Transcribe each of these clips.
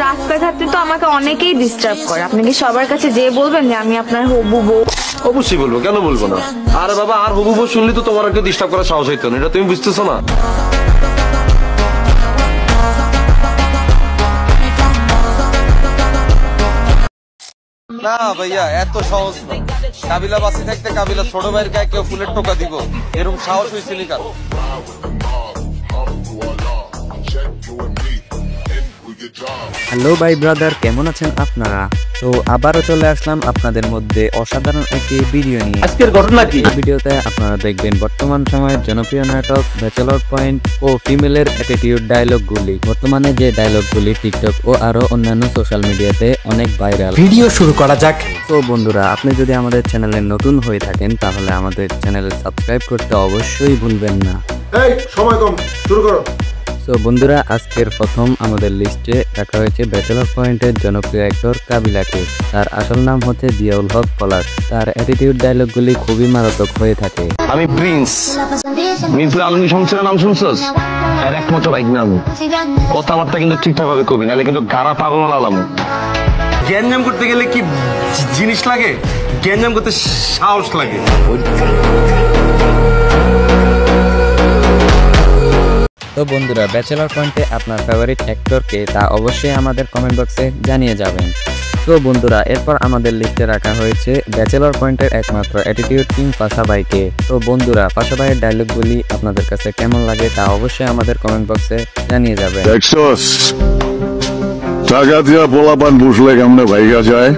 রাস্তাঘাটে তো আমাকে অনেকেই ডিস্টার্ব করে, আপনি কি সবার কাছে যেয়ে বলবেন যে আমি আপনার হবু বউ? অবশ্যই বলবো, কেন বলবো না। আরে বাবা, আর হবু বউ শুনলে তো তোমার কেউ ডিস্টার্ব করার সাহস হইতো না, এটা তুমি বুঝতেছো না? না ভাইয়া, এত সহজ না। কাবিলা বাসে থাকতে কাবিলা ছোট ভাইয়ের গায়ে কেউ ফুলের টোকা দিব, এরকম সাহস হয়েছিল কারো? হ্যালো ভাই ব্রাদার, কেমন আছেন আপনারা? তো আবারও চলে আসলাম আপনাদের মধ্যে অসাধারণ একটি ভিডিও নিয়ে। আজকের ঘটনা কি? ভিডিওতে আপনারা দেখবেন বর্তমান সময়ের জনপ্রিয় নাটক ব্যাচেলর পয়েন্ট ও ফিমেলের অ্যাটিটিউড ডায়লগগুলি। বর্তমানে যে ডায়লগগুলি টিকটক ও আরো অন্যান্য সোশ্যাল মিডিয়াতে অনেক ভাইরাল। ভিডিও শুরু করা যাক। তো বন্ধুরা, আপনি যদি আমাদের চ্যানেলে নতুন হয়ে থাকেন তাহলে আমাদের চ্যানেলে সাবস্ক্রাইব করতে অবশ্যই ভুলবেন না। এই সময় কম, শুরু করো। তো বন্ধুরা, আজকের প্রথম আমাদের লিস্টে রাখা হয়েছে ব্যাচেলর পয়েন্টের জনপ্রিয় অ্যাক্টর কাবিলাকে। তার আসল নাম হচ্ছে জিয়াউল হক পলাশ। তার অ্যাটিটিউড ডায়লগগুলি খুবই মারাত্মক হয়ে থাকে। আমি প্রিন্স আলমী সংসারের নাম শুনছস? আর একমাত্র বাইক নাম। কথাবার্তা কিন্তু ঠিকঠাক ভাবে কবি, নাহলে কিন্তু গাড়া পাগল আলাম। গ্যাঞ্জাম করতে গেলে কি জিনিস লাগে? গ্যাঞ্জাম করতে সাহস লাগে। তো বন্ধুরা, ব্যাচেলর পয়েন্টে আপনার ফেভারিট অ্যাক্টরকে তা অবশ্যই আমাদের কমেন্ট বক্সে জানিয়ে যাবেন। তো বন্ধুরা, এরপর আমাদের লিস্টে রাখা হয়েছে ব্যাচেলর পয়েন্টের একমাত্র অ্যাটিটিউড কিং পাশা ভাইকে। তো বন্ধুরা, পাশা ভাইয়ের ডায়লগগুলি আপনাদের কাছে কেমন লাগে তা অবশ্যই আমাদের কমেন্ট বক্সে জানিয়ে যাবেন। টাকা দিয়া পোলাপান বুঝলে কেমনে ভাইগা যায়,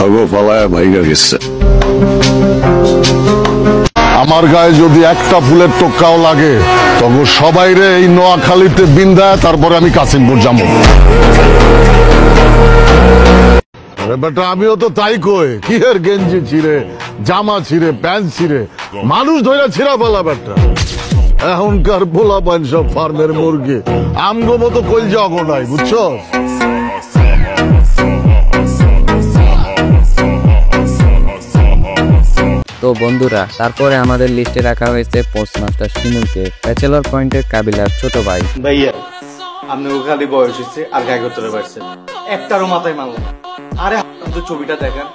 আগো ফালায় ভাইগা গেছে। আমার গায়ে যদি একটা ফুলের টোক্কাও লাগে তখন সবাই রে এই নোয়াখালীতে বিন্দায়, তারপরে আমি কাশিমপুর যাবো। বেটা আমিও তো তাই কই, কি এর গেঞ্জি ছিঁড়ে, জামা ছিঁড়ে, প্যান্ট ছিঁড়ে, মানুষ ধরে ছিঁড়া ফেলা বেটা। এখনকার পোলাপান সব ফার্মের মুরগি, আমগো মতো কলজা নাই, বুঝছো? তো বন্ধুরা, তারপরে আমাদের লিস্টে রাখা হয়েছে পোস্টমাস্টার শিমুলকে, ব্যাচেলর পয়েন্টের কাবিলার ছোট ভাই। ভাইয়া, আপনি খালি বয়স হচ্ছে আর গায়ে করতে পারছেন, একটারও মাথায় মারল। আরে তো ছবিটা দেখেন,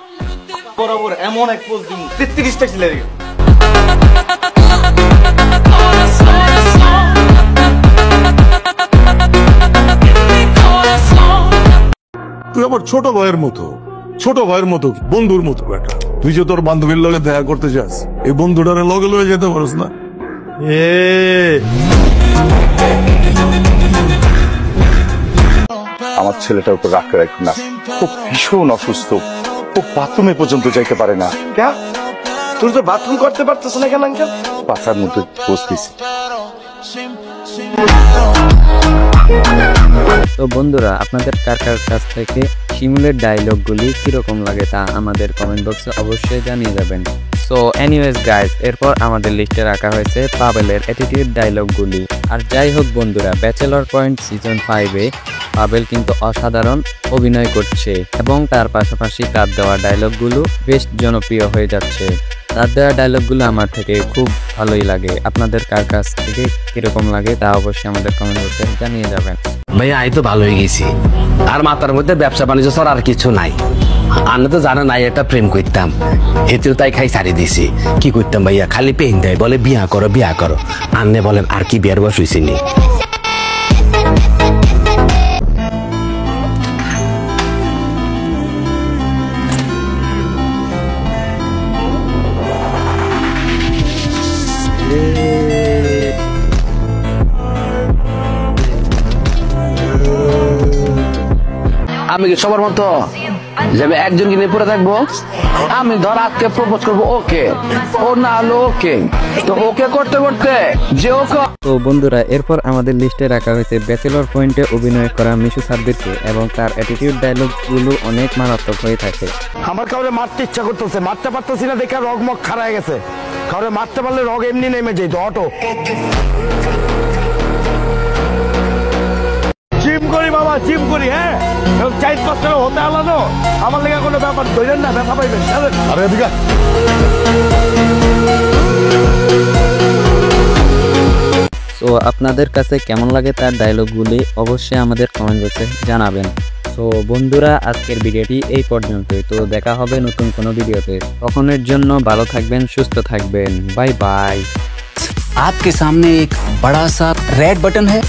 বরাবর এমন এক পোস্ট দিন 33টা ছিল। তুই আমার ছোট ভাইয়ের মতো বন্ধুর মতো বেটা। তুই যে তোর বান্ধবীর লগে দেখা করতে যাস, এই বন্ধুটারে লগে লগে যেতে পারিস না? আমার ছেলেটার উপর রাগ রাখো না, ও ভীষণ অসুস্থ, ও বাথরুমে পর্যন্ত যাইতে পারে না। তুই তো বাথরুম করতে পারতেছ না কেন? পাশার মধ্যে বসতেছি। তো বন্ধুরা, আপনাদের কার কার কাছ থেকে শিমুলের ডায়লগগুলি কিরকম লাগে তা আমাদের কমেন্ট বক্সে অবশ্যই জানিয়ে যাবেন। সো এনিওয়েজ গাইজ, এরপর আমাদের লিস্টে রাখা হয়েছে পাবেলের অ্যাটিটিউড ডায়লগগুলি। আর যাই হোক বন্ধুরা, ব্যাচেলর পয়েন্ট সিজন 5-এ পাবেল কিন্তু অসাধারণ অভিনয় করছে এবং তার পাশাপাশি তার দেওয়া ডায়লগগুলো বেশ জনপ্রিয় হয়ে যাচ্ছে। তার দেওয়া ডায়লগগুলো আমার থেকে খুব ভালোই লাগে। আপনাদের কার কাছ থেকে কিরকম লাগে তা অবশ্যই আমাদের কমেন্ট বক্সে জানিয়ে যাবেন। ভাইয়া, আমি তো ভালো হয়ে গেছি, আর মাথার মধ্যে ব্যবসা বাণিজ্য ছাড়া আর কিছু নাই। আমি তো জানা নাই একটা প্রেম করতাম, হেতেও তাই খাই ছাড়ি দিছি। কি করতাম ভাইয়া, খালি পেন দেয়, বলে বিয়া করো বিয়া করো। আন্নে বলেন আর কি বিয়ার বয়স হয়েছে নি? আমি কি সবার মতো যে আমি একজনকে নিয়ে পড়ে থাকবো? আমি ধর আজকে প্রপোজ করবো, ওকে, ও না হলো ওকে, তো ওকে করতে করতে যে ওকে। তো বন্ধুরা, এরপর আমাদের লিস্টে রাখা হয়েছে ব্যাচেলর পয়েন্টে অভিনয় করা মিশু সাব্বিরকে এবং তার অ্যাটিটিউড ডায়লগগুলো অনেক মারাত্মক হয়ে থাকে। আমার কাউরে মারতে ইচ্ছা করতেছে, মারতে পারতেছি না দেখে রগ মগ খারাপ হয়ে গেছে। কাউরে মারতে পারলে রগ এমনি নেমে যেত অটো। জিম করি বাবা, জিম করি। হ্যাঁ, 4-5 টাকা হতে আলানো আমার লেগে কোনো ব্যাপার ধরেন না, ব্যথা পাইবেন। আরে এদিকে সো আপনাদের কাছে কেমন লাগে তার ডায়লগগুলি অবশ্যই আমাদের কমেন্ট বক্সে জানাবেন। তো বন্ধুরা আজকের ভিডিওটি এই পর্যন্তই। তো দেখা হবে নতুন কোনো ভিডিওতে, তখনের জন্য ভালো থাকবেন, সুস্থ থাকবেন, বাই বাই। आपके सामने एक बड़ा सा रेड बटन है।